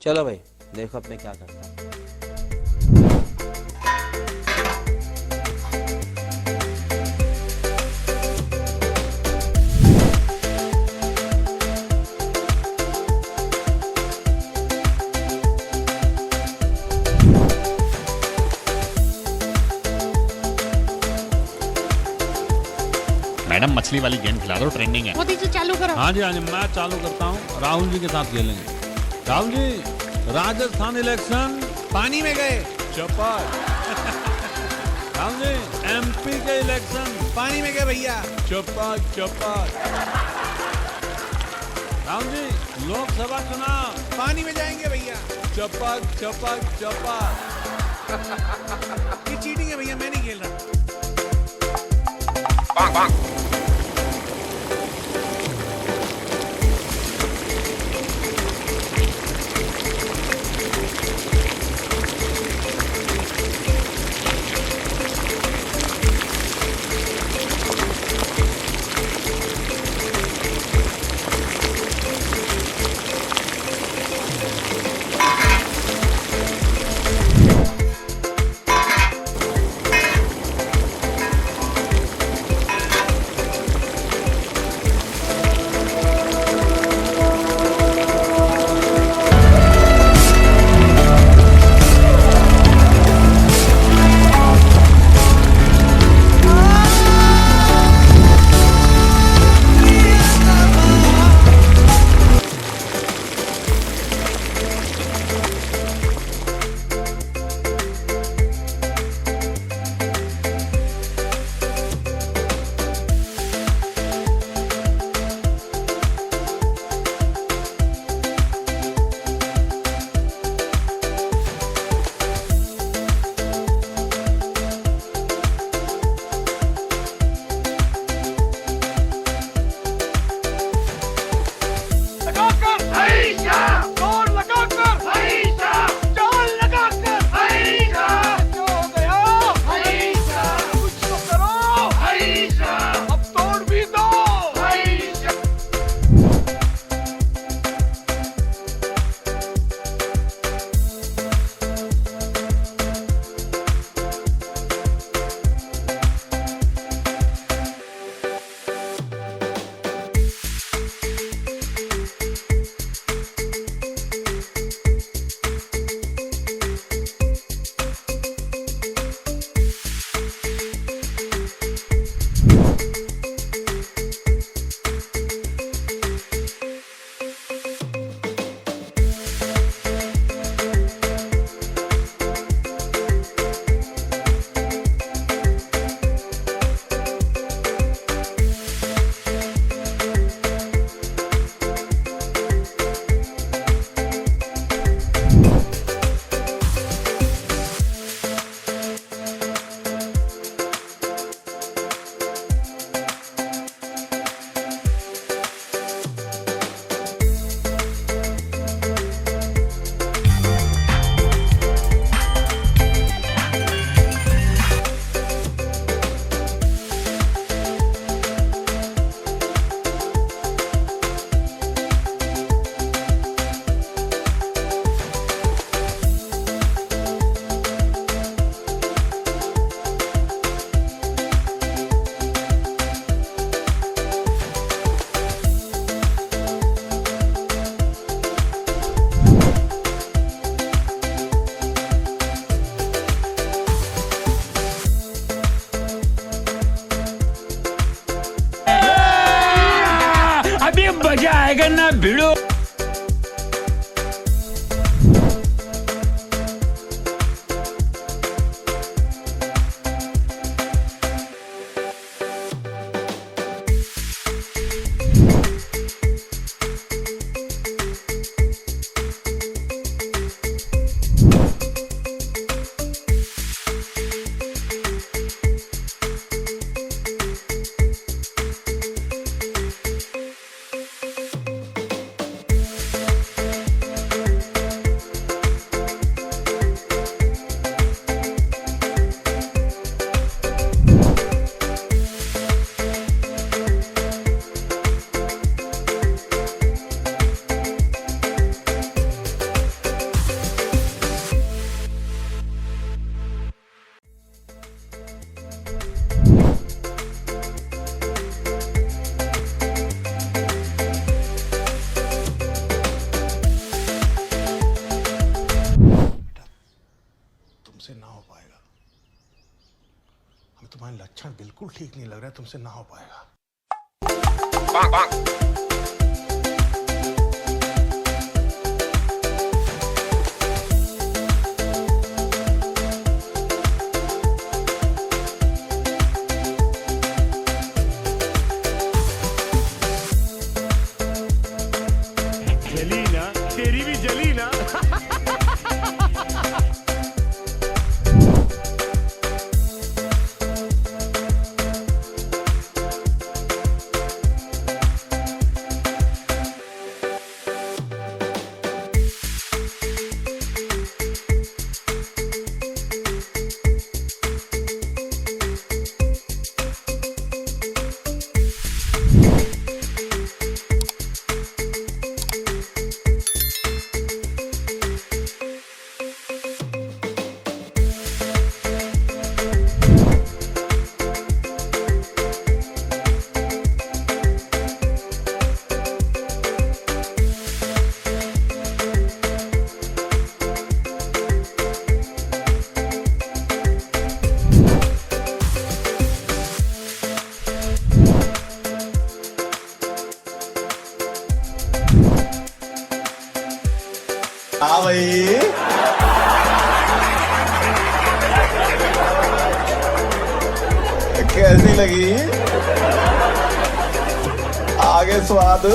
चलो भाई देखो अब मैं क्या करता हूँ। मैडम मछली वाली गेम खिला दो, ट्रेंडिंग है। मोदी जी चालू करो। हाँ जी मैं चालू करता हूँ। राहुल जी के साथ खेलेंगे। राहुल जी राजस्थान इलेक्शन पानी में गए चौपट। राहुल जी एमपी के इलेक्शन पानी में गए भैया चौपट चौपट। राहुल जी लोकसभा चुनाव पानी में जाएंगे भैया चौपट चौपट चौपट। ये चीटिंग है भैया, मैं नहीं खेल रहा। Bang bang. मजा आएगा ना भिड़ो। तुमसे ना हो पाएगा। हमें तुम्हारे लक्षण बिल्कुल ठीक नहीं लग रहा है, तुमसे ना हो पाएगा। जली ना, तेरी भी जली ना। हाँ भाई, कैसी लगी? आगे स्वाद